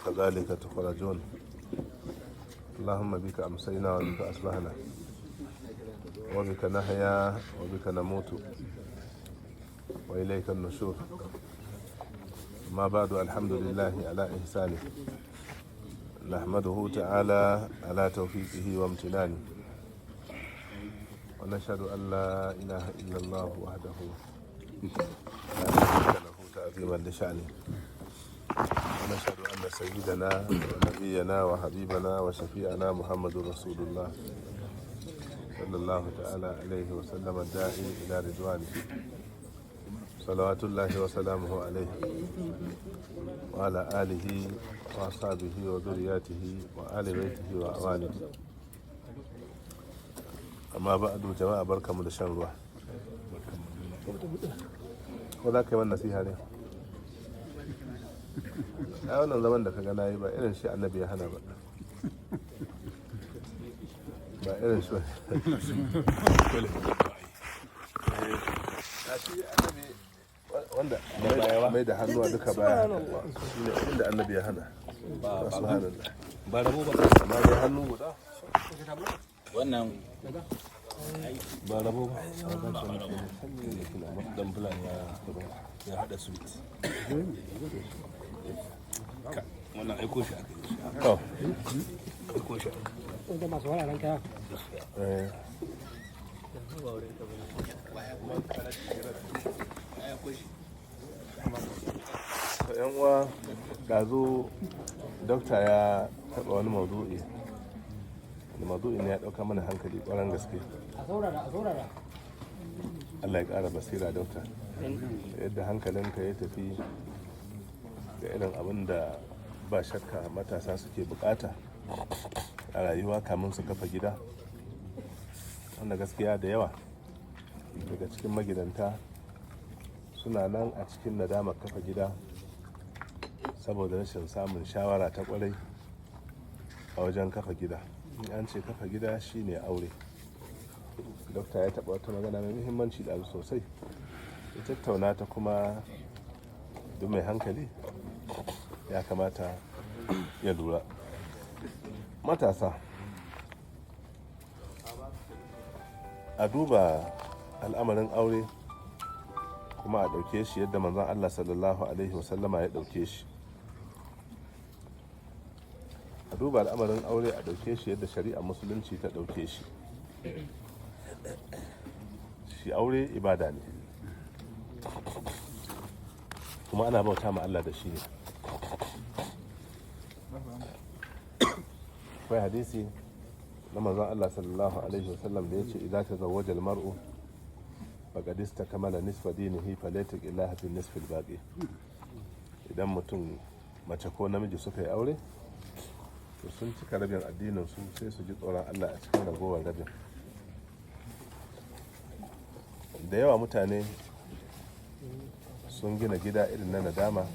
وكذلك تخرجون. اللهم بك أمسينا وبك أصبحنا وبك نحيا وبك نموت وإليك النشور. ما بعد، الحمد لله على إحسانه، نحمده تعالى على توفيقه وامتنانه، ونشهد أن لا إله إلا الله وحده لا شريك له تعظيما لشأنه، ونشهد أن سيدنا ونبينا وحبيبنا وشفيعنا محمد رسول الله صلى الله تعالى عليه وسلم الداعي إلى رضوانه، صلوات الله وسلامه عليه وعلى آله وأصحابه وذرياته وآل بيته وأوانه. amma ba a jama'a barkamu da shan ruwa. Ko za ka yi wannan nasiha ne? A wannan zaman da ka gana yi ba irin shi annabi ya hana ba, ba irin shi wanda mai da hannuwa duka baya shi ne inda annabi ya hana. Ba rabo ba amma dai hannu guda wannan ba rabo ba dan bulan ya hada sweet wannan aiko shi aka yi to aiko shi da masu wala nan kaya yan uwa dazo dokta ya taba wani maudu'i da maudu'in ya dauka mana hankali kwaran gaske. Allah ya kara basira dokta, yadda hankalinka ya tafi ga irin abin da ba shakka matasa suke bukata a rayuwa kamun su kafa gida, wanda gaskiya da yawa daga cikin magidanta suna nan a cikin nadamar kafa gida saboda rashin samun shawara ta kwarai a wajen kafa gida. In an ce kafa gida shine aure. Dokta ya taɓa wata magana mai muhimmanci da sosai, ya tattauna ta kuma duk mai hankali ya kamata ya lura. Matasa, a duba al'amarin aure kuma a ɗauke shi yadda manzon Allah sallallahu alaihi wasallama ya ɗauke shi. A duba al'amarin aure a ɗauke shi yadda shari'ar musulunci ta ɗauke shi. Shi aure ibada ne kuma ana bauta ma Allah da shi ne. Akwai hadisi na manzon Allah sallallahu alaihi wasallam da yace idza tazawwaja al-mar'u faqad istakmala nisfa dinihi falyataq illaha fi nisfi al-baqi. Idan mutum mace ko namiji suka yi aure to sun cika rabin addinin su, sai su ji tsoron Allah a cikin ragowar rabin. Da yawa mutane sun gina gida irin na nadama,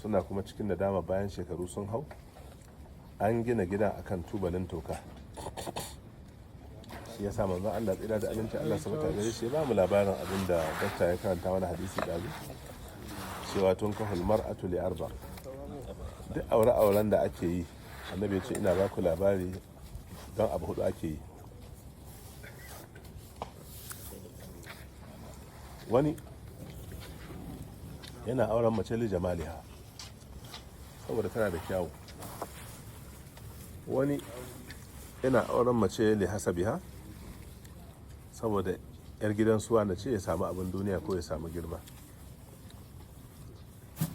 suna kuma cikin nadama bayan shekaru sun hau. An gina gidan akan tubalin toka. Shi ya sa manzon Allah tsira da aminci Allah sabata gare shi ba mu labarin abin da dokta ya karanta wani hadisi ɗazu cewa tun kahul mar'atu li arba. Duk aure-auren da ake yi annabi ya ce ina ba ku labari don abu hudu ake yi. Wani yana auren mace li jamaliha saboda tana da kyawu. Wani yana auren mace li hasabiha saboda yar gidan suwa na ce ya samu abin duniya ko ya samu girma.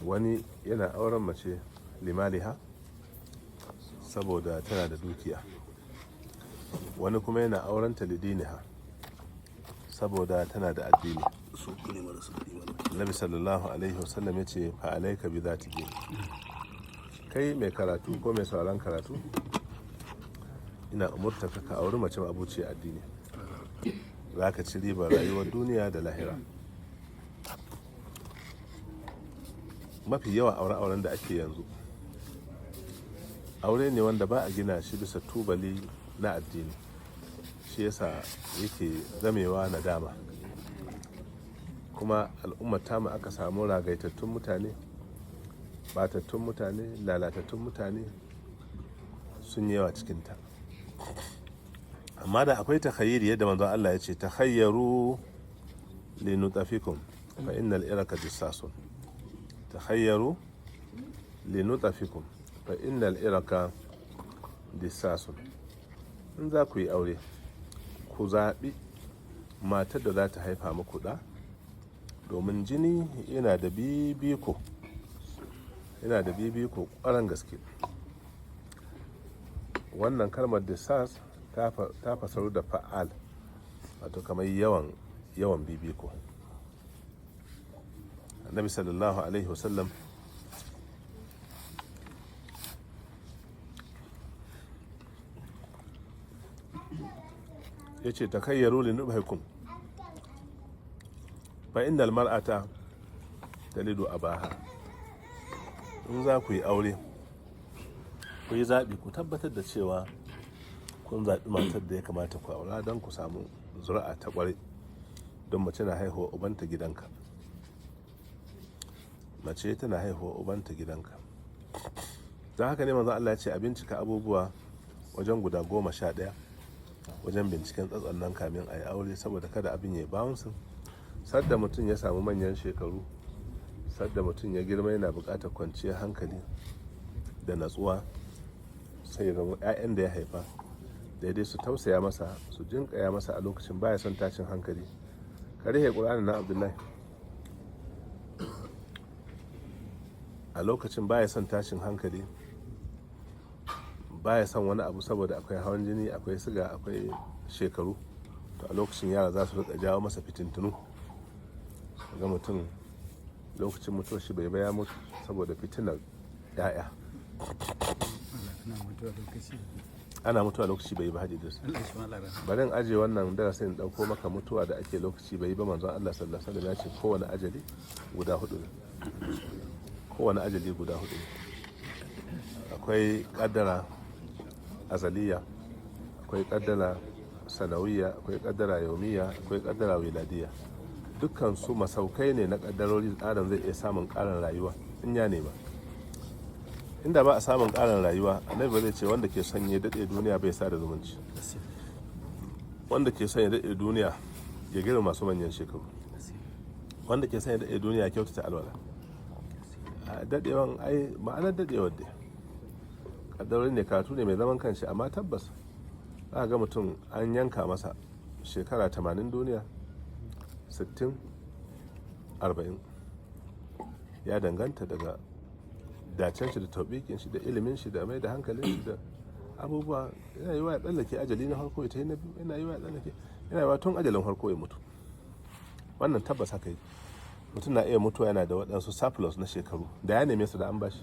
Wani yana auren mace limaliha saboda tana da dukiya. Wani kuma yana auren ta lidiniha saboda tana da addini. Nabi sallallahu alaihi wasallam ya ce fa alaika bi zati din. Kai mai karatu ko mai sauran karatu, ina umurta ka auri mace abuci addini, za ka ci ribar rayuwar duniya da lahira. Mafi yawan aure-auren da ake yanzu aure ne wanda ba a gina shi bisa tubali na addini, shi yasa yake zamewa nadama. Kuma al'ummar tamu aka samu ragaitattun mutane batattun mutane, lalatattun mutane sun yi yawa cikinta. Amma da akwai takhayyiri yadda manzon Allah ya ce takhayyaru linutafikum fa innal iraka dissasun. Takhayyaru linutafikum fa innal iraka dissasun. In za ku yi aure ku zaɓi matar da za ta haifa muku ɗa, domin jini yana da bibiko ƙwarar gaske. Wannan kalmar dissas ta fasaru da fa'al, wato kamar yawan bibiko. Annabi sallallahu alaihi wasallam ya ce takayyaru linubhaikum fa innal mar'ata talidu abaha. In za ku yi aure ku yi zaɓi, ku tabbatar da cewa kun zaɓi matar da ya kamata ku aura don ku samu zuri'a ta ƙware, don mace na haihuwa ubanta gidanka. Mace tana haihuwa ubanta gidanka. Don haka ne manzon Allah ya ce a bincika abubuwa wajen guda 11 wajen binciken tsatson nan kamin a yi aure, saboda kada abin ya bouncing. Sadda mutum ya samu manyan shekaru, sadda mutum ya girma, yana buƙatar kwanciyar hankali da natsuwa, sai ya zama 'ya'yan da ya haifa daidai su tausaya masa, su jinkaya masa a lokacin baya son tashin hankali. Ka rihe ƙur'ani na Abdullahi, a lokacin baya son tashin hankali, baya son wani abu, saboda akwai hawan jini, akwai siga, akwai shekaru. To a lokacin yara za su rika jawo masa fitintunu. Ga mutum lokacin mutuwar shi bai baya mutu saboda fitinar 'ya'ya. Ana mutuwa lokaci bai yi ba, hadis. Bari in aje wannan darasin in dauko maka mutuwa da ake lokaci bai yi ba. Manzon Allah sallallahu alaihi wasallam ya ce kowane ajali guda 4 ne. Kowane ajali guda 4 ne. Akwai kaddara azaliya, akwai kaddara sanawiya, akwai kaddara yaumiya, akwai kaddara wiladiya. Dukkan su masaukai ne na kaddarori da adam zai iya samun karin rayuwa in ya nema. Inda ba a samun karin rayuwa, annabi ba zai ce wanda ke son ya dade duniya bai sa da zumunci, wanda ke son ya dade duniya ya girma masu manyan shekaru, wanda ke son ya dade duniya ya kyautata alwala. A dadewan ai ma'anar dadewar da kaddarori ne, karatu ne mai zaman kanshi. Amma tabbas za ga mutum an yanka masa shekara 80 duniya, 60, 40, ya danganta daga dacen shi da taubikin shi da ilimin shi da mai da hankalin shi da abubuwa. Yana yi wa ya tsallake ajali na farko ya ta yi na biyu, yana yi wa ya tsallake, yana yi wa tun ajalin farko ya mutu. Wannan tabbas haka yi. Mutum na iya mutuwa yana da waɗansu surplus na shekaru da ya neme su da an bashi.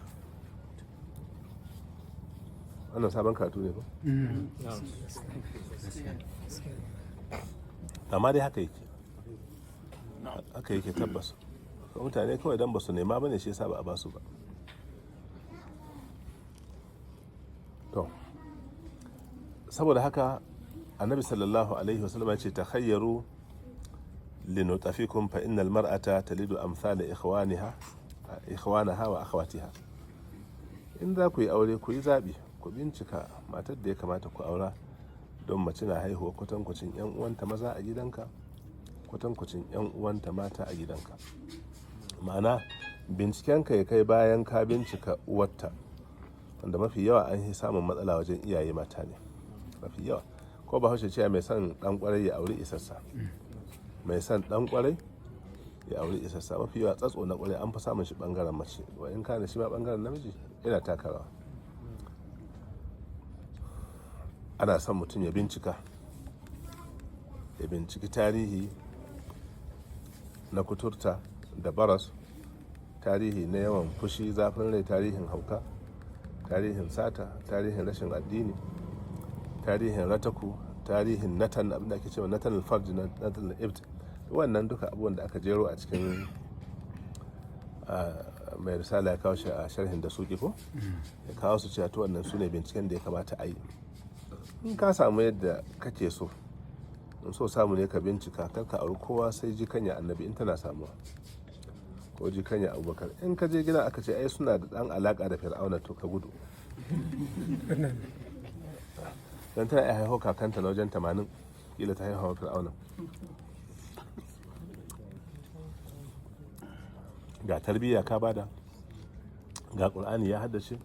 Wannan sabon karatu ne ba? Amma dai haka yake tabbas. Mutane kawai don ba su nema ba ne, shi yasa ba a basu ba. To saboda haka annabi sallallahu alaihi wasallam ya ce takhayyaru linutafikum fa innal mar'ata talidu amsala ikhwanaha wa akhawatiha. In za ku yi aure ku yi zaɓi, ku bincika matar da ya kamata ku aura, don mace na haihuwa kwatankwacin 'yan uwanta maza a gidanka, kwatankwacin 'yan uwanta mata a gidanka. Ma'ana bincikenka ya kai bayan ka bincika uwarta, wanda mafi yawa an yi samun matsala wajen iyaye mata ne mafi yawa. Ko ba haushe cewa mai son dan kwarai ya aure isassa, mai son dan kwarai ya aure isassa. Mafi yawa tsatso na kwarai an fi samun shi bangaren mace, wa in kana shi ma bangaren namiji yana takarawa. Ana son mutum ya binciki tarihi na kuturta da baras, tarihi na yawan fushi, zafin rai, tarihin hauka, tarihin sata, tarihin rashin addini, tarihin rataku, tarihin natan, abinda ake cewa natan alfarji, natan al'ibt. Wannan duka abubuwan da aka jero a cikin mai risala ya kawo shi a sharhin da suke ko ya kawo su cewa to wannan su ne binciken da ya kamata a yi. In ka samu yadda kake so, in so samu ne ka bincika, kar ka auri kowa sai ji kanya annabi in tana samuwa. ko jikanya abubakar, in ka je gina aka ce ai suna da ɗan alaƙa da fir'auna to ka gudu. don tana iya haihuwa kakanta na wajen 80 kila ta haihuwa fir'auna. Ga tarbiyya ka bada, ga ƙur'ani ya haddace,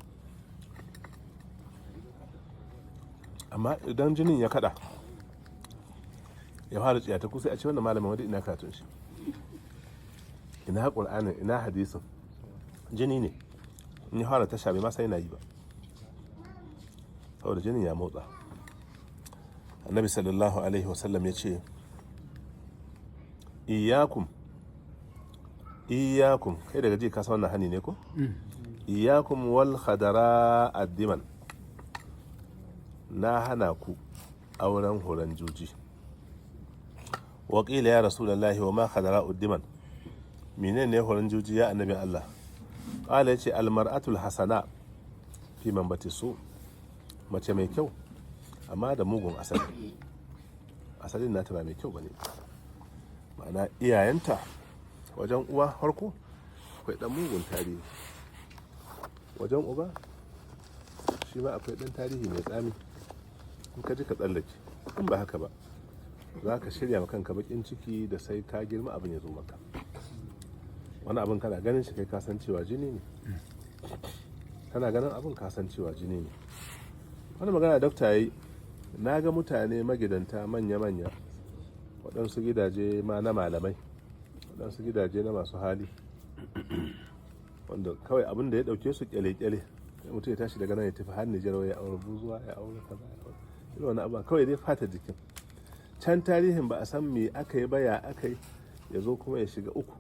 amma idan jinin ya kada ya fara tsiyata ku sai a ce wannan malamin wadda ina karatun shi, ina ƙur'anin ina hadisin, jini ne in ya fara tasha bai ma sai na yi ba saboda jinin ya motsa. Annabi sallallahu alaihi wasallam ya ce iyakum kai daga ji kasa wannan hani ne ko? Iyakum wal khadara addiman, na hana ku auren horon juji. Waƙila ya rasulullahi wa ma khadara addiman, mene ne horon juji ya annabi Allah? Ƙala ya ce almar'atul hasana fi man batisu, mace mai kyau amma da mugun asali, asalin nata ba mai kyau bane, ma'ana iyayenta wajen uwa harko akwai dan mugun tarihi, wajen uba shi ma akwai dan tarihi mai tsami, in ka ji ka tsallake, in ba haka ba za ka shirya ma kanka bakin ciki da sai ka girma abin ya zo maka. Wani abin kana ganin shi kai kasancewa jini ne, kana ganin abin kasancewa jini ne. Wani magana dokta ya yi, na ga mutane magidanta manya-manya, waɗansu gidaje ma na malamai, waɗansu gidaje na masu hali, wanda kawai abin da ya ɗauke su kyale-kyale, mutum ya tashi daga nan ya tafi har Nijar ya aure buzuwa ya aure kaza ya aure irin wani abu, kawai dai fata jikin. Can tarihin ba a san me aka yi ba ya aka yi, ya zo kuma ya shiga uku.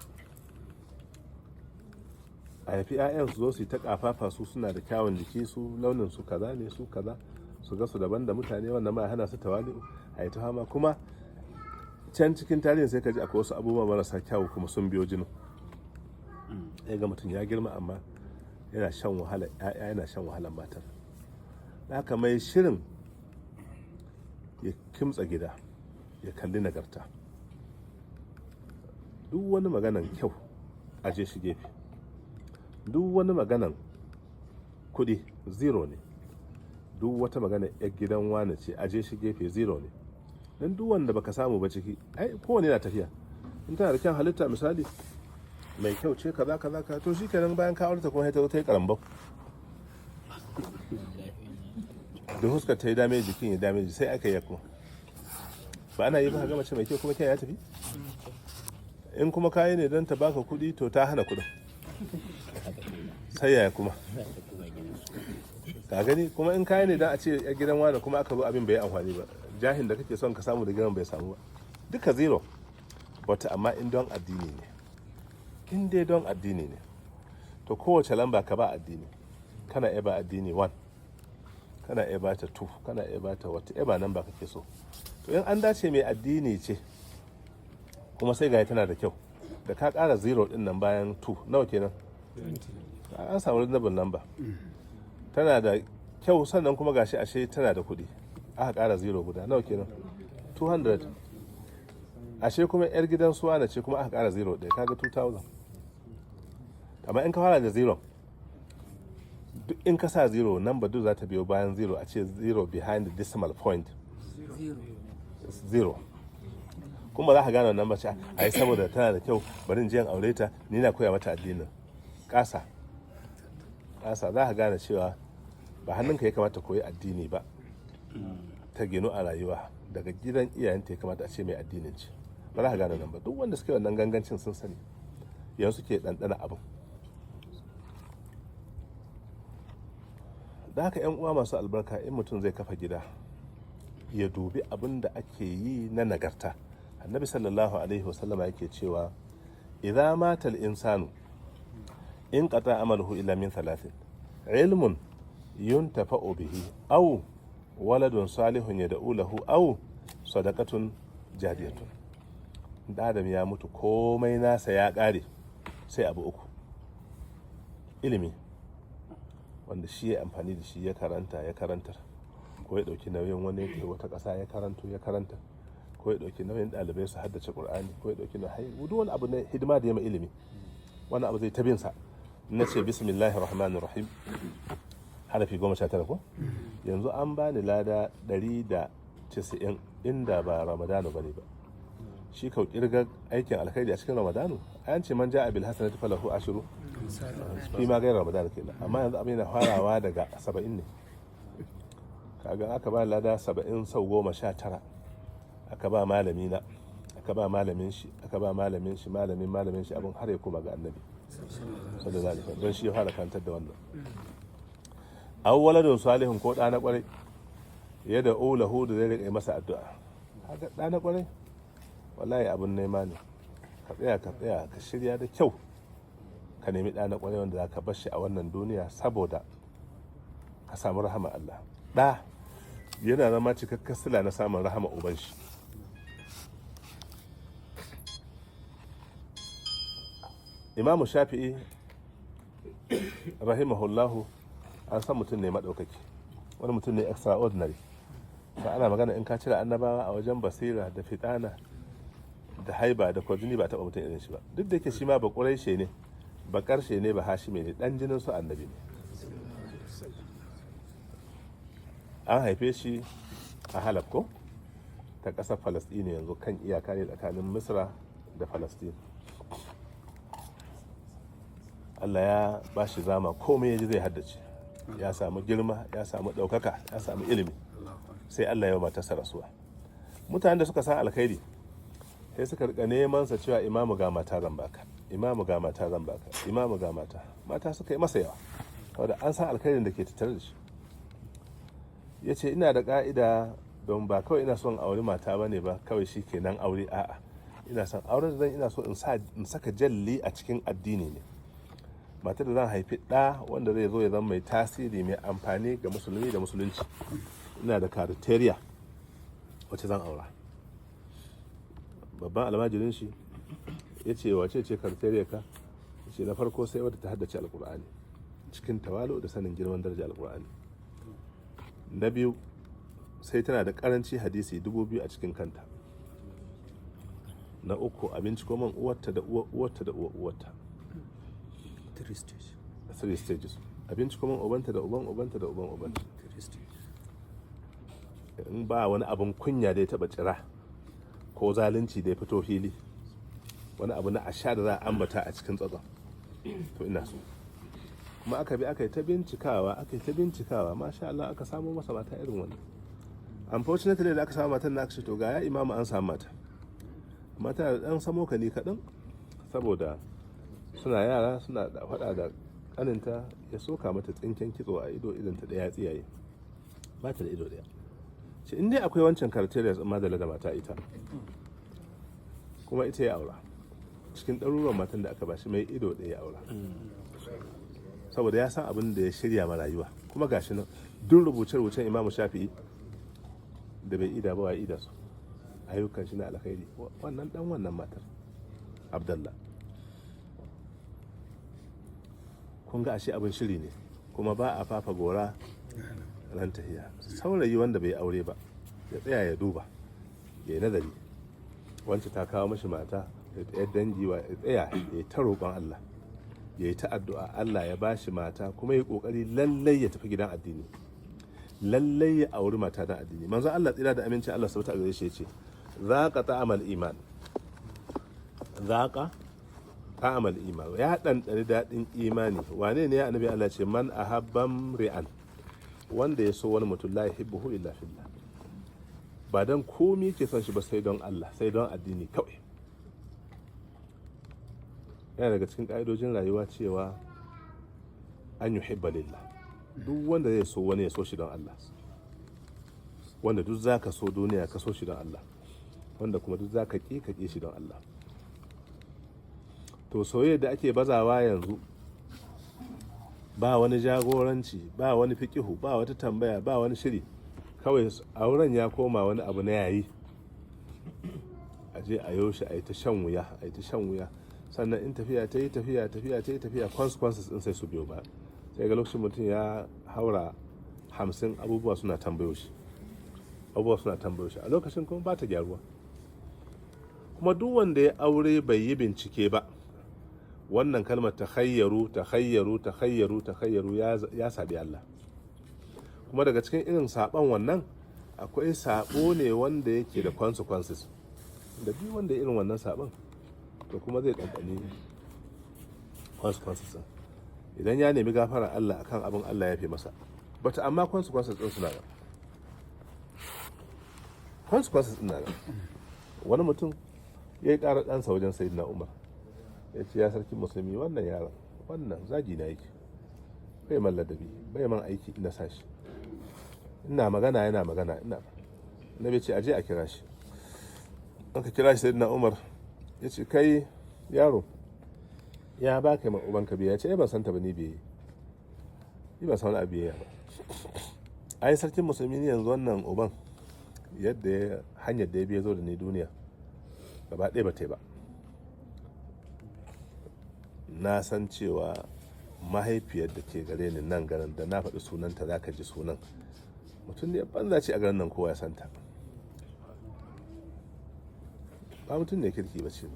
A haifi 'ya'yan su zo su yi ta kafafa, su suna da kyawun jiki, su launin su kaza ne, su kaza, su ga su daban da mutane, wannan ma hana su tawali'u, a yi ta hama. Kuma can cikin tarihin sai ka ji akwai wasu abubuwa marasa kyawu kuma sun biyo jinin. Ya ga mutum ya girma amma yana shan wahala, 'ya'ya yana shan wahalar matar. Haka mai shirin ya kimtsa gida ya kalli nagarta, duk wani maganan kyau aje shi gefe, duk wani maganan kudi zero ne, duk wata magana yar gidan wane ce aje shi gefe zero ne. don duk wanda baka samu ba ciki, ai kowane yana tafiya. In tana da kyan halitta misali mai kyau ce kaza kaza ka, to shi kenan bayan ka aurata kuma ta yi karambau da huskar ta yi dame jikin ya dame sai aka yi kuma ba ana yi ba ga mace mai kyau kuma kyan ya tafi. In kuma kayi ne don ta baka kuɗi to ta hana kuɗin, sai yaya kuma ka gani. Kuma in kayi ne don a ce ya gidan wani kuma aka zo abin bai amfani ba, jahin da kake son ka samu da gidan bai samu ba, duka zero. Wata amma in don addini ne, in dai don addini ne, to kowace lamba ka ba addini, kana iya ba addini 1, kana iya ba ta 2, kana iya ba ta wata iya ba nan ba kake so. To in an dace mai addini ce kuma sai gaya tana da kyau, da ka ƙara 0 din nan bayan 2 nawa kenan, an samu reasonable number. Tana da kyau sannan kuma gashi ashe tana da kuɗi, aka ƙara 0 guda nawa kenan 200. Ashe kuma yar gidan suwana ce kuma aka ƙara 0 ɗaya, kaga 2000. Amma in ka fara da 0, duk in ka sa 0 number duk za ta biyo bayan 0, a ce 0 behind the decimal point 0. Kuma za ka gane wannan mace a yi saboda tana da kyau bari in je in aure ta, ni na koya mata addinin. Ƙasa za ka gane cewa ba hannunka ya kamata koyi addini ba, ta ginu a rayuwa daga gidan iyayenta ya kamata a ce mai addinin ce. Ba za ka gane nan ba, duk wanda suke wannan gangancin sun sani, yanzu suke ɗanɗana abin. Da haka 'yan uwa masu albarka, in mutum zai kafa gida ya dubi abin da ake yi na nagarta. Annabi sallallahu alaihi wasallama yake cewa idza mata al-insanu in qata amaluhu illa min 3: ilmun yuntafa'u bihi, aw waladun salihun yad'u lahu, aw sadaqatun jariyatun. Da adam ya mutu komai nasa ya kare sai abu uku: ilimi wanda shi ya amfani da shi ya karantar, ko ya dauki nauyin wani ya wata ƙasa ya karanta, ko ya dauki nauyin ɗalibai su haddace Qur'ani, ko ya dauki nauyin duk wani abu na hidima da ya ma ilimi wani abu zai tabinsa. Na ce bismillahir rahmanir rahim harafi 19 ko yanzu an bani lada 190 inda ba ramadanu bane ba. Shi kau kirga aikin alkhairi a cikin ramadanu an ce man ja'a bil hasanati falahu ashru fi ma gairar ramadanu kenan, amma yanzu abin yana farawa daga 70 ne. Kaga aka ba lada 70 sau 19 aka ba malami na, aka ba malamin shi, aka ba malamin shi, malamin shi, abin har ya koma ga annabi sallallahu alaihi wasallam, don shi ya fara kantar da wannan. Awwaladun salihun ko ɗa na kwarai ya da ulahu da zai rika masa addu'a. Haka ɗa na kwarai wallahi abin nema ne. Ka tsaya ka shirya da kyau ka nemi ɗa na kwarai wanda za ka bar shi a wannan duniya saboda ka samu rahama Allah. Ɗa yana zama cikakken sila na samun rahama uban shi. Imamu Shafi'i rahimahullahu an san mutum ne maɗaukaki, wani mutum ne extraordinary. Ba ana magana in ka cire annabawa a wajen basira da fitana da haiba da kwarjini ba taɓa mutum irin shi ba. Duk da yake shi ma ba ƙuraishe ne, ba ƙarshe ne, ba hashime ne, ɗan jinin su annabi ne. An haife shi a Halab ko ta ƙasar Falastini, yanzu kan iyaka ne tsakanin Misra da Falastini. Allah ya ba shi zama komai ya ji zai haddace, ya samu girma, ya samu ɗaukaka, ya samu ilimi. Sai Allah ya matarsa rasuwa. Mutanen da suka san alkhairi sai suka rika neman sa cewa imamu ga mata zan baka, imamu ga mata zan baka, imamu ga mata. Mata suka yi masa yawa saboda an san alkhairin da ke tattare da shi. Ya ce ina da ka'ida, don ba kawai ina son aure mata bane ba kawai shi kenan aure, a'a ina son auren da ina so in saka jalli a cikin addini ne. Matar da zan haifi ɗa wanda zai zo ya zama mai tasiri mai amfani ga musulmi da musulunci. Ina da criteria wacce zan aura. Babban almajirin shi ya ce wace ce criteria ka? Ya ce na farko sai wadda ta haddace alkur'ani cikin tawalu da sanin girman daraja alkur'ani. Na biyu sai tana da karanci hadisi 2000 a cikin kanta. Na uku abinci ko man uwarta da uwarta da uwarta. 3 stages. Abinci kuma ubanta da uban ubanta da uban ubanta. In ba wani abin kunya da ya taba tsira ko zalunci da ya fito fili, wani abu na asha da za a ambata a cikin tsatson, to ina so. Kuma aka yi ta bincikawa, masha Allah aka samu masa mata irin wannan. Unfortunately da aka samu matan na aka ce to ga ya imamu an samu mata da dan samo kali kaɗan, saboda suna yara suna da faɗa da ƙaninta, ya soka mata tsinken kitso a ido, idan ta ɗaya tsiyaye, ba ta da ido ɗaya. Ce in dai akwai wancan criteria amma da mata ita, kuma ita ya aura cikin ɗaruruwan matan da aka bashi mai ido ɗaya ya aura, saboda ya san abin da ya shirya ma rayuwa. Kuma gashi nan duk rubuce-rubucen Imamu Shafi'i da bai ida ba wa ida su ayyukan shi na alkhairi, wannan matar Abdallah. Kun ga ashe abin shiri ne, kuma ba a fafa gora ran tahiya. Saurayi wanda bai aure ba ya tsaya ya duba, ya yi nazari. Wance ta kawo mashi mata ya dangi wa ya tsaya ya yi ta roƙon Allah, ya yi ta addu'a Allah ya bashi mata, kuma ya ƙoƙari lallai ya tafi gidan addini, lallai ya auri mata dan addini. Manzo Allah tsira da amincin Allah sauta a gare shi ya ce zaqa ta'amal iman, zaqa ta'amal iman, ya ɗanɗani daɗin imani. Wane ne ya annabi Allah ce man ahabbam ri'an, wanda ya so wani mutum la yuhibbuhu illa fillah, ba dan komai ke son shi ba sai don Allah, sai don addini kawai. Yana daga cikin ƙa'idojin rayuwa cewa an yuhibba lillah, duk wanda zai so wani ya so shi don Allah, wanda duk zaka so duniya ka so shi don Allah, wanda kuma duk zaka ƙi ka ƙi shi don Allah. To soyayya da ake bazawa yanzu, ba wani jagoranci, ba wani fiqihu, ba wata tambaya, ba wani shiri, kawai auren ya koma wani abu na yayi. Aje a yoshi a yi ta shan wuya, sannan in tafiya ta yi tafiya, consequences din sai su biyo ba. Sai ga lokacin mutum ya haura 50, abubuwa suna tambayo shi, a lokacin kuma ba ta gyaruwa. Kuma duk wanda ya aure bai yi bincike ba, wannan kalmar takhayyaru ya saɓi Allah. Kuma daga cikin irin saɓon wannan akwai saɓo ne wanda yake da consequences, da duk wanda irin wannan saɓon to kuma zai ɗanɗani consequences. Idan ya nemi gafara Allah akan abin, Allah ya fi masa, bata amma consequences ɗin suna nan. Consequences ɗin nan, wani mutum ya yi ƙara ɗansa wajen Sayyidina Umar, ya ce, ya sarki musulmi, wannan yaron wannan zagi na yake, bai man ladabi, bai man aiki ina sashi, ina magana yana magana, na bai ce aje a kira shi. Aka kira shi Sayyidina Umar ya ce, kai yaro, ya ba ka yi ubanka biya? Ya ce, ban santa ba, ni biye, ni ba san wani abu ya ba. Ai sarkin musulmi ne yanzu wannan uban, yadda hanyar da ya biya zo da ni duniya gaba ɗaya ba ta yi ba. Na san cewa mahaifiyar da ke gare ni nan garin, da na faɗi sunanta za ka ji sunan, mutum ne banza ce a garin nan, kowa ya santa, ba mutum ne kirki ba ce,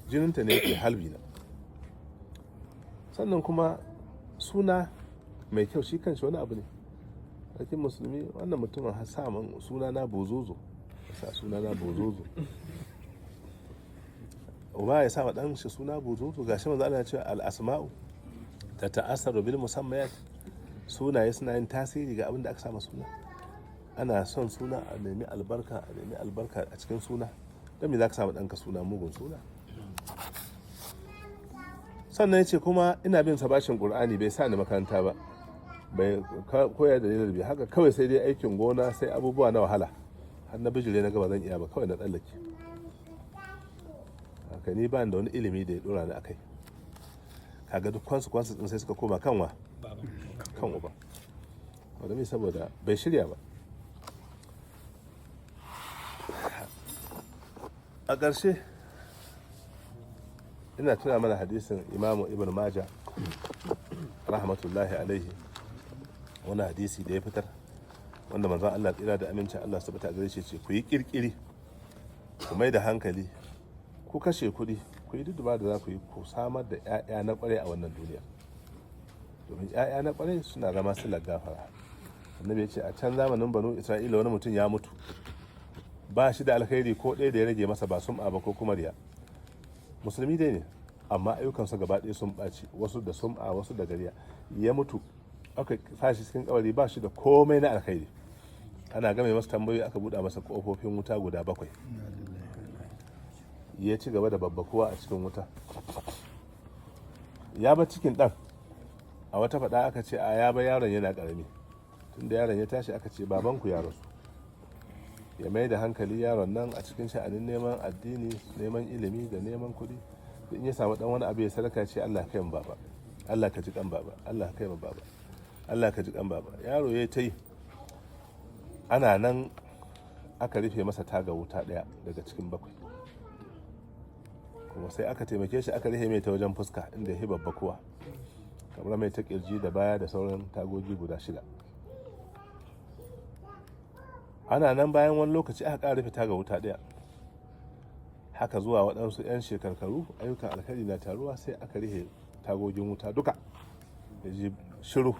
jininta ne yake halbi na. Sannan kuma suna mai kyau shi kanshi wani abu ne. Sarkin musulmi, wannan mutumin har sa man suna na bozozo, sa suna na bozozo, uba ya sa wa ɗan shi suna bozozo. Gashi manzo Allah ya ce al-asma'u tata'assaru bil musammayat, sunaye suna yin tasiri ga abin da aka sama suna. Ana son suna a nemi albarka, a cikin suna. Don me za ka sama ɗanka suna mugun suna? Sannan ya ce kuma ina bin sa bashin Qur'ani, bai sa ni makaranta ba, bai koyar da ni da haka kawai, sai dai aikin gona, sai abubuwa na wahala, har na bijire na gaba zan iya ba, kawai na tsallake. Haka ni ba da wani ilimi da ya dora ni akai. Kaga duk consequences din sai suka koma kanwa, kan uba, wanda mai saboda bai shirya ba. A ƙarshe ina tuna mana hadisin Imamu Ibn Majah rahmatullahi alaihi, wani hadisi da ya fitar, wanda manzon Allah tsira da amincin Allah su bata gare shi ce, ku yi kirkiri, ku mai da hankali, ku kashe kuɗi, ku yi duk da za ku yi, ku samar da 'ya'ya na ƙwarai a wannan duniya, domin 'ya'ya na ƙwarai suna zama silar gafara. Annabi ya ce a can zamanin Banu Isra'ila wani mutum ya mutu, ba shi da alkhairi ko ɗaya da ya rage masa, ba sum'a ba ko kuma riya. Musulmi dai ne, amma ayyukansa gaba ɗaya sun ɓaci, wasu da sum'a, wasu da gariya. Ya mutu, aka sashi cikin kabari, ba shi da komai na alkhairi. Ana game masa tambayoyi, aka buɗa masa ƙofofin wuta guda 7. Ya ci gaba da babbakuwa a cikin wuta. Ya ba cikin ɗan, a wata faɗa aka ce a ya ba yaron yana ƙarami. Tunda yaron ya tashi aka ce babanku ya rasu. Ya mai da hankali yaron nan a cikin sha'anin neman addini, neman ilimi da neman kuɗi. In ya samu ɗan wani abu ya sadaka, ce Allah kai mu baba, Allah ka ji kan baba, Allah kai mu baba, Allah ka ji kan baba. Yaro ya ta yi, ana nan aka rufe masa taga wuta ɗaya daga cikin 7, kuma sai aka taimake shi aka rufe mai ta wajen fuska, inda ya babba kuwa, kamar mai ta kirji da baya da sauran tagogi guda 6. Ana nan bayan wani lokaci aka ƙara rufe taga wuta ɗaya, haka zuwa waɗansu 'yan shekarkaru, ayyukan alkhairi na taruwa, sai aka rufe tagogin wuta duka, ya ji shiru,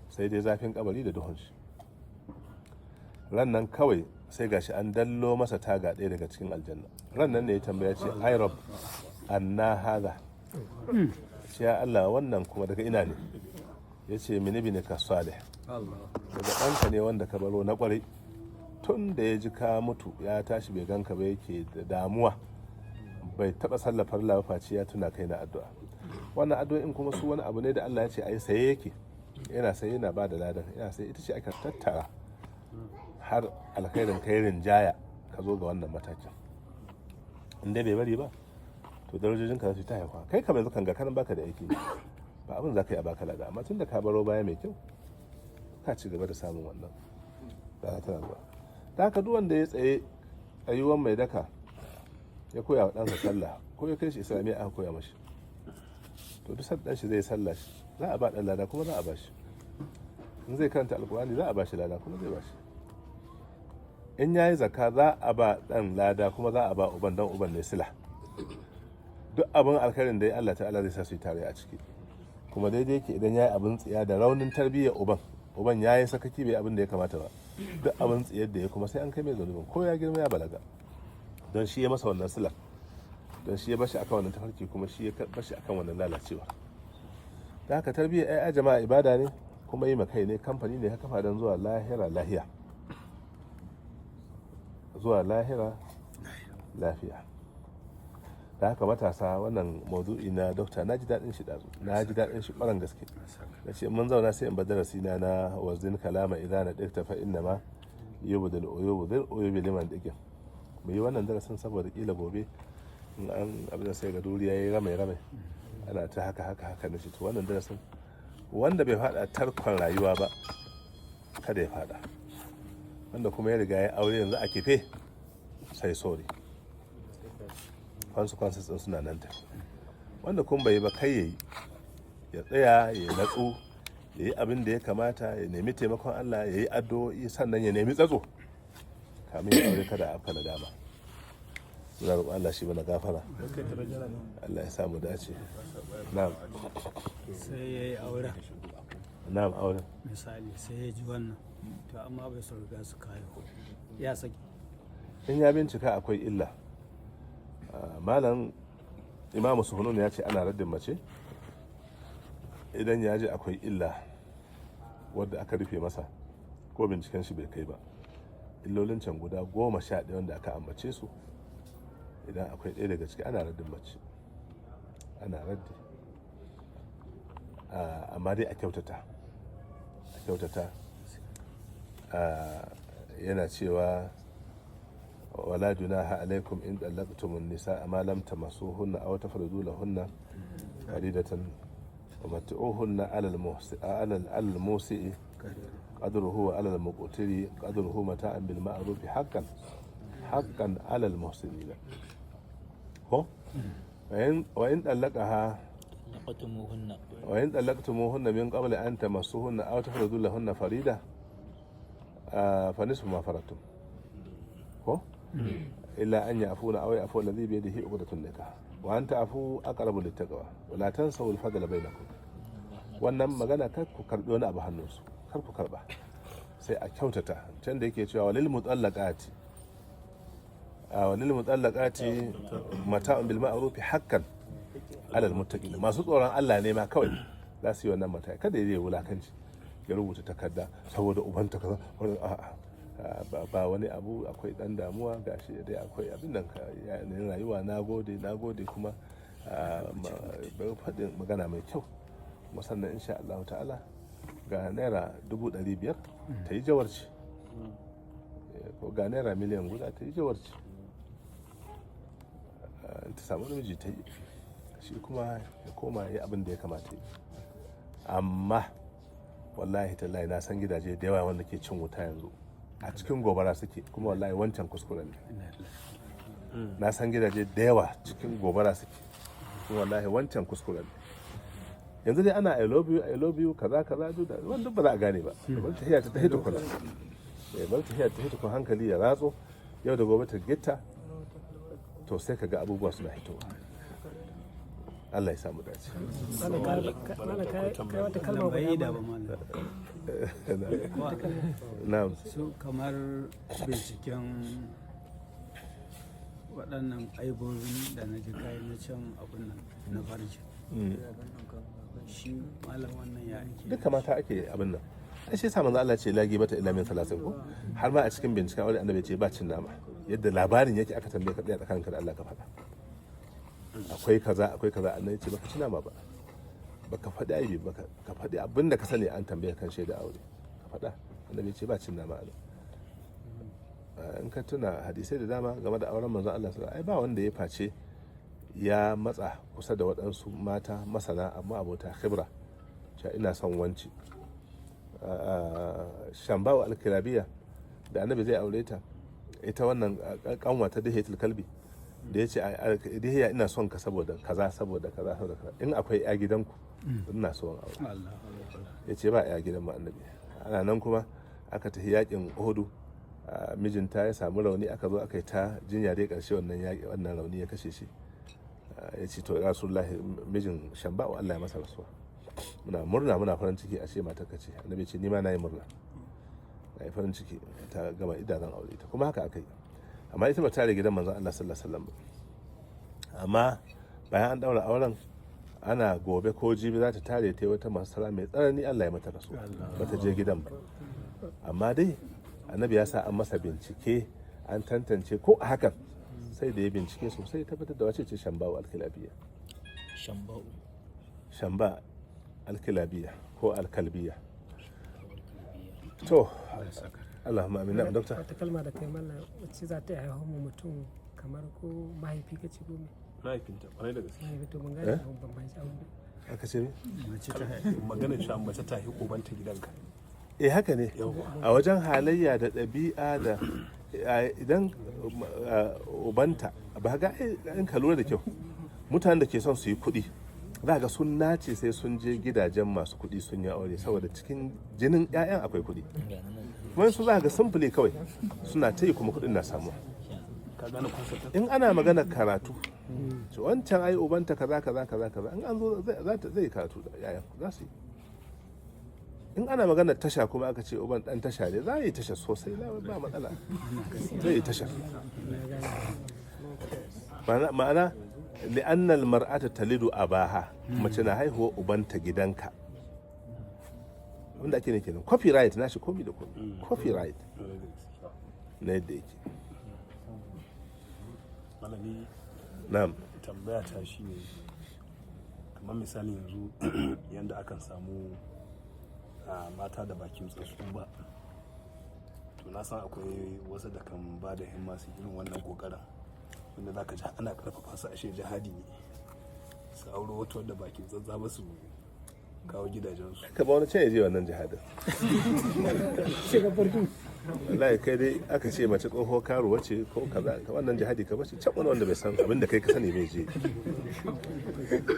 sai dai zafin kabari da duhun shi. Ran nan kawai sai gashi an dallo masa taga ɗaya daga cikin aljanna. Ran nan ne ya tambaya, ce ai rab, anna hadha, ce ya Allah, wannan kuma daga ina ne? Ya ce min ibnika salih, daga ɗanka ne wanda ka baro na ƙwarai. Tun da ya ji ka mutu ya tashi bai ganka ba, yake da damuwa, bai taɓa sallafar lafaci ya tuna kai na addu'a. Wannan addu'o'in kuma su wani abu ne da Allah ya ce ai saye yake, yana saye, yana ba da ladan, yana saye, ita ce aka tattara har alkhairin kai rinjaya ka zo ga wannan matakin. In dai bai bari ba, to darajojinka za su ta haihuwa. Kai kamar yanzu kan ga karan baka da aiki, ba abin za ka yi a baka lada, amma tun da ka baro baya mai kyau, ka ci gaba da samun wannan da tana zuwa. Da haka duk wanda ya tsaye ayyuwan mai daka, ya koya wa ɗansa sallah, ko ya kai shi islamiyya aka koya mashi, to duk ɗan shi zai sallah shi, za a ba ɗan lada kuma za a ba shi. In zai karanta alkur'ani za a ba shi lada kuma zai ba shi. In yayi zakka za a ba ɗan lada kuma za a ba uban, dan uban ne sila. duk abin alkhairin da ya Allah ta'ala zai sa su yi tare a ciki. Kuma daidai yake idan ya yi abin tsiya da raunin tarbiyyar uban ya yi sakaki bai abin da ya kamata ba, duk abin tsiyar da ya kuma sai an kai mai zunubin ko ya girma ya balaga, don shi ya masa wannan silar, don shi ya bashi akan wannan tafarki, kuma shi ya bashi akan wannan lalacewa. Da haka tarbiyyar ai jama'a ibada ne, kuma yi makai ne, kamfani ne haka fadan zuwa lahira lahiya, zuwa lahira lafiya. Da haka matasa, wannan maudu'i na dokta na ji daɗin shi ɗazu, na ji daɗin shi ɓaran gaske. Da ce mun zauna sai in ba darasi na wazin kalama idan na ɗirta fa inna ma yubu da uyubi liman ɗigin. Mu yi wannan darasin saboda ƙila gobe in an abin da sai ga duriya ya yi rame ana ta haka na shi. To wannan darasin wanda bai faɗa tarkon rayuwa ba kada ya faɗa, wanda kuma ya riga ya aure yanzu a kife sai sorry, consequences din suna nan ta. Wanda kuma bai ba kai yayi, ya tsaya ya natsu, ya yi abin da ya kamata, ya nemi taimakon Allah, ya yi addu'o'i, sannan ya nemi tsatso kamin ya aure kada a afka na dama. Muna roƙon Allah shi mana gafara, Allah ya samu dace. Na'am. Sai ya yi auren. Na'am, auren. Misali sai ya ji wannan, to amma bai so riga su kayo, ya saki. In ya bincika akwai illa. Malam Imamu Suhunun ya ce ana raddin mace idan ya ji akwai illa wadda aka rufe masa ko binciken shi bai kai ba. Illolin can guda 11 wanda aka ambace su, idan akwai ɗaya daga ciki ana raddin mace, ana raddi. Amma dai a kyautata, yana cewa wala junaha alaikum in dallaqtumun nisaa ma lam tamassuhunna aw tafridu lahunna faridatan wa mat'uhunna 'ala al-musi'i qadruhu wa 'ala al-muqtiri qadruhu mata'an bil ma'ruf haqqan 'ala al-muhsinin. Ko wa in dallaqaha wa in dallaqtumuhunna min qabli an tamassuhunna aw tafridu lahunna farida fa nisfu ma faradtum. Ko illa an ya'funa aw ya'fu alladhi bi yadihi 'uqdatun nikah wa an ta'fu aqrabu lit-taqwa wa la tansaw al-fadla bainakum. Wannan magana kar ku karbi wani abu hannunsu, kar ku karba, sai a kyautata. Can da yake cewa walil mutallaqati mata'un bil ma'ruf haqqan 'ala al-muttaqin. Masu tsoron Allah ne ma kawai za su yi wannan mata, kada ya yi wulakanci ya rubuta takarda saboda ubanta kaza, ba wani abu, akwai dan damuwa gashi dai akwai abin nan ka yayin rayuwa. Nagode kuma faɗin magana mai kyau. Musannan insha Allah ta'ala ga naira 500,000 ta yi jawarci, ko ga naira miliyan guda ta yi jawarci, ta samu namiji ta yi, shi kuma ya koma ya yi abin da ya kamata yi. Amma wallahi tallahi na san gidaje da yawa wanda ke cin wuta yanzu a cikin gobara suke, kuma wallahi wancan kuskuren ne. Na san gidaje da yawa cikin gobara suke, kuma wallahi wancan kuskuren ne. Yanzu dai ana I love you kaza wanda ba za a gane ba. Bar ta hiya ta hito kula, bar ta hiya ta hito kun hankali ya ratso, yau da gobe ta gitta, to sai ka ga abubuwa suna hitowa. Allah ya samu dace. Kai wata kalma bai da ba mana. Na'am. Su kamar binciken waɗannan aibobin da na ji kayan na can abin nan na farji. Shi malam wannan ya ake. Duka mata ake abin nan. Ai shi yasa manzo Allah ce lagi bata illa min salasin ko? Har ma a cikin binciken aure annabi ce ba cin nama. Yadda labarin yake aka tambaye ka tsaya tsakaninka da Allah ka faɗa. Akwai kaza annabi ce baka ci nama ba. Baka faɗi aibi baka ka faɗi abin da ka sani an tambaye kan shaida aure. Ka faɗa. Annabi ce ba cin nama a in ka tuna hadisai da dama game da auren manzon Allah sallallahu alaihi wasallam, ai ba wanda ya face ya matsa kusa da waɗansu mata masana amma abota khibra, cewa ina son wanci. Shambawa al-Kirabiya da annabi zai aure ta, ita wannan kanwa ta Dihiyatul Kalbi da yace Dihiya ina son ka saboda kaza. In akwai ya gidanku ina son aure. Yace ba ya gidan mu annabi. Ana nan kuma aka tafi yakin Uhud, mijinta ya samu rauni, aka zo aka yi ta jinya dai karshe wannan rauni ya kashe shi. ya ce to rasulullahi mijin Shamba'u Allah ya masa rasuwa, muna murna muna farin ciki a ce matarka ce. Annabi ce ni ma na yi murna, na yi farin ciki ta gama idanun aure ta, kuma haka aka yi. Amma ita ba tare gidan manzon Allah sallallahu alaihi wasallam, amma bayan an daura auren ana gobe ko jibi za ta tare ta yi wata masara mai tsanani, Allah ya mata rasuwa, ba ta je gidan ba. Amma dai annabi ya sa an masa bincike, an tantance ko a hakan sai da ya bincike sosai tabbatar da wace ce Shamba'u alkilabiya. Shamba alkilabiya ko alkalbiya. To Allahumma amin. Na'am dokta. Wata kalma da kai mallam wacce za ta haihu mutum kamar ko mahaifi ka ce ko me? mahaifinta kwarai da gaske. Mahaifi to mun gane abun bambanci abun. Aka ce ne? Magana cewa mace ta haihu ubanta gidanka. Haka ne. A wajen halayya da ɗabi'a da idan ubanta ba ga in ka lura da kyau, mutanen da ke son su yi kuɗi za ga sun nace sai sun je gidajen masu kuɗi sun yi aure, saboda cikin jinin 'ya'yan akwai kuɗi. Kuma su za ga simple kawai suna ta yi kuma kuɗin na samuwa. In ana magana karatu, wancan ai ubanta kaza kaza kaza kaza, in an zo zai karatu da 'ya'yan za su yi. In ana magana tasha kuma aka ce uban dan tasha ne, za a yi tasha sosai, ba matsala, zai yi tasha. Ma'ana li'annal mar'ata talidu abaha, mace na haihuwa ubanta gidanka. Wanda ake ne kenan copyright na shi komi da komi, copyright na yadda yake. Malami, na'am, tambaya ta shi ne kamar misali yanzu yanda akan samu mata da bakin tsatsu ba, to na san akwai wasu da kan ba da himma su irin wannan kokarin, wanda za ka ji ana karfafa su ashe jihadi ne su auro wata wadda bakin tsatsa ba su kawo gidajensu. ka ba wani can ya je wannan jihadin. Wallahi kai dai aka ce mace tsoho karuwa ce ko kaza, ka wannan jihadi ka bace can wani wanda bai san abin da kai ka sani bai je.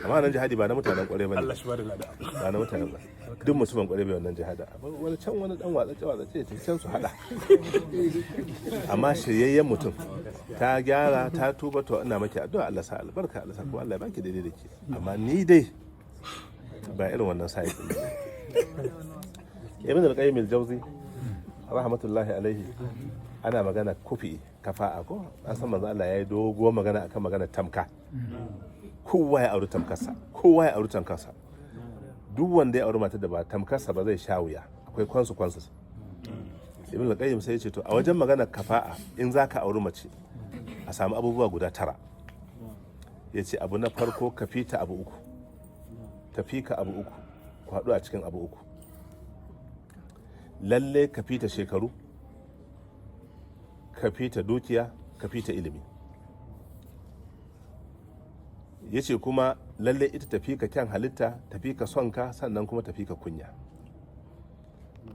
Amma nan jihadi ba na mutanen kwarai bane. Allah shi ba da lada. Ba na mutanen ba. Duk mutumin kwarai bai wannan jihada. Wani can wani dan watsace ce can su hada. Amma shiryayyen mutum ta gyara ta tuba, to ina maki addu'a Allah sa albarka, Allah sa kuma Allah ya baki daidai da ke. Amma ni dai ba irin wannan sai din. Ibn al-Qayyim al-Jawzi rahmatullahi alaihi ana magana kufi kafa'a ko an san manzo Allah yayi dogo magana akan magana tamka. Kowa ya auri tamkarsa, kowa ya auri tamkarsa. Duk wanda ya auri mata da ba tamkarsa ba zai sha wuya, akwai consequences. Ibn al-Qayyim sai ya ce to a wajen magana kafa'a in zaka auri mace a samu abubuwa guda 9. Yace abu na farko ka fita abu 3, tafi ka abu 3, ku haɗu a cikin abu 3. Lalle ka fita shekaru, ka fita dukiya, ka fita ilimi. Yace kuma lalle ita tafi ka kyan halitta, tafi ka son ka, sannan kuma tafi ka kunya.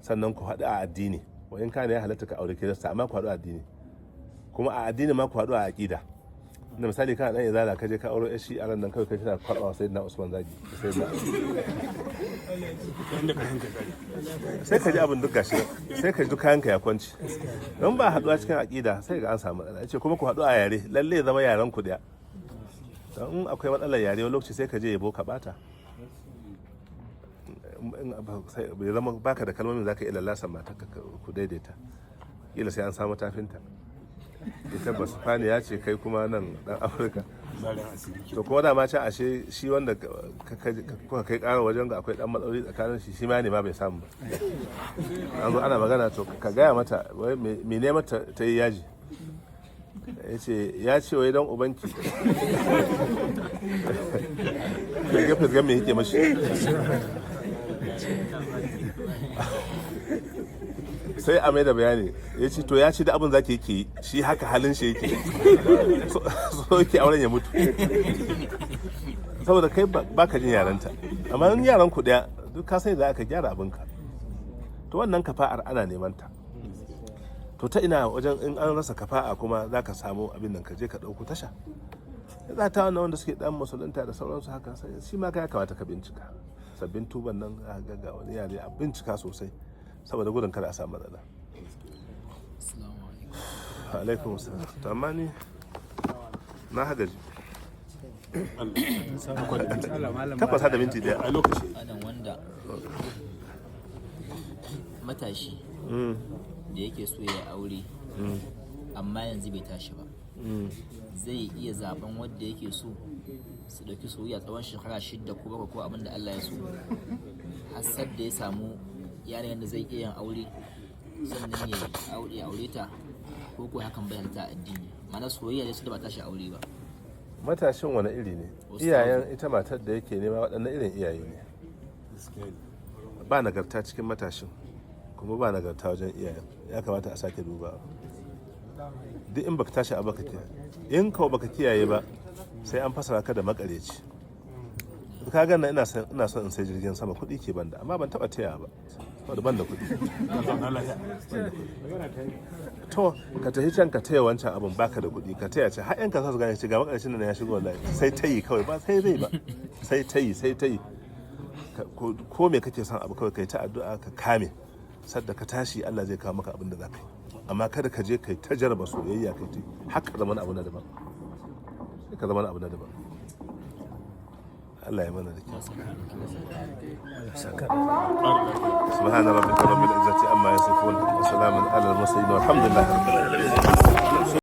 Sannan ku haɗu a addini, wa in kana ya halatta ka aure kirista, amma ku haɗu a addini. Kuma a addini ma ku haɗu a aƙida. Da misali kana dan izala ka je ka auro shi a ran nan kawai kai tana kwabawa sayyidina Usman zagi, sai ka ji abin duk gashi, sai ka ji duk kayanka ya kwanci. Don ba haɗuwa cikin aƙida sai ga an samu matsala. Yace kuma ku haɗu a yare, lalle zama yaren ku daya. Don in akwai matsalar yare wani lokaci sai ka je yabo ka bata. Bai zama baka da kalmomin zaka iya lallasa mata ku daidaita. Kila sai an samu tafinta. Ita Basfaniya ce kai kuma nan dan Afirka. To kuma da ma can ashe shi wanda kuka kai ƙara wajen ga akwai dan matsaloli tsakanin shi ma ne ma bai samu ba. An zo ana magana to ka gaya mata wai me ne mata ta yi yaji. Ya ce wai dan ubanki. Ka ga fisgan me yake mashi. Sai a mai da bayani ya ce to ya ci da abin zaki yake shi haka halin shi yake so yake auren ya mutu saboda kai baka jin yaranta, amma in yaran ku daya duk ka sai da aka gyara abinka. To wannan kafa'ar ana neman ta, to ta ina wajen in an rasa kafa'a kuma za ka samu abin nan ka je ka ɗauko tasha. Za ta wannan wanda suke dan musulunta da sauransu haka sai shi ma ya kamata ka bincika sabbin tuban nan ga wani yare a bincika sosai saboda gudun kada a samu matsala. Alaikum salam. To amma ni na hagaji. takwas da minti daya a lokaci anan wanda matashi da yake so ya aure amma yanzu bai tashi ba zai iya zaben wanda yake so su dauki soyayya tsawon shekara 6 ko 7 ko abin da Allah ya so har da ya samu yanayin da zai iya yin aure sannan ya aure ta ko hakan bai halitta addini mana soyayya da su da ba tashi aure ba. matashin wani iri ne iyayen ita matar da yake nema waɗannan irin iyaye ne ba nagarta cikin matashin kuma ba nagarta wajen iyayen ya kamata a sake duba duk in baka tashi a baka kiyaye in kawo baka kiyaye ba sai an fasara ka da makareci ka ganna ina son in sai jirgin sama kuɗi ke banda amma ban taɓa taya ba saboda ban da kuɗi to ka tafi can ka taya wancan abin baka da kuɗi ka taya ce har yan kasa su gane ce ga makarecin nan ya shigo wallahi sai tayi kawai ba sai zai ba sai tayi ko me kake son abu kawai kai ta addu'a ka kame sadda ka tashi Allah zai kawo maka abin da zaka yi amma kada ka je kai ta jarba soyayya kai ta haka zama abu na daban ka zama abu na daban Allah ya mana da kyau subhana rabbika rabbil izzati amma yasifun wa salamun alal mursalin walhamdulillahi rabbil alamin